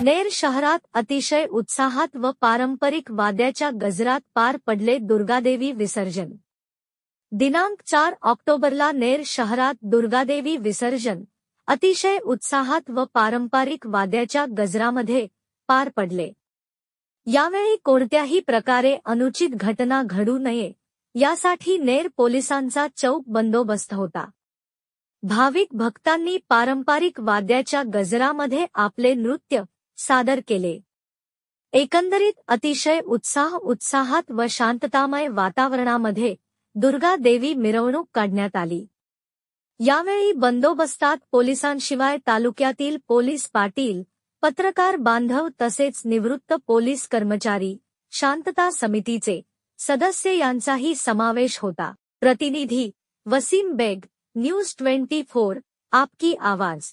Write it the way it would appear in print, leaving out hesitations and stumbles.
नेर शहरात अतिशय उत्साहात व पारंपरिक वाद्याच्या गजरात पार पडले दुर्गादेवी विसर्जन। दिनांक 4 ऑक्टोबरला नेर शहरात दुर्गादेवी विसर्जन अतिशय उत्साहात व पारंपरिक वाद्याच्या गजरामध्ये पार पडले। यावेळी कोणत्याही प्रकारे अनुचित घटना घडू नये यासाठी नेर पोलिसांचा चोख बंदोबस्त होता। भाविक भक्तांनी पारंपरिक वाद्याच्या गजरामध्ये आपले नृत्य सादर केले। एकंदरीत अतिशय उत्साहात व शांततामय वातावरणामध्ये दुर्गा देवी मिरवणूक काढण्यात आली। यावेळी बंदोबस्तात पोलिसांशिवाय तालुक्यातील पोलीस पाटील, पत्रकार बांधव तसेच निवृत्त पोलीस कर्मचारी, शांतता समितीचे सदस्य यांचाही समावेश होता। प्रतिनिधी वसीम बेग, न्यूज 24, आपकी आवाज।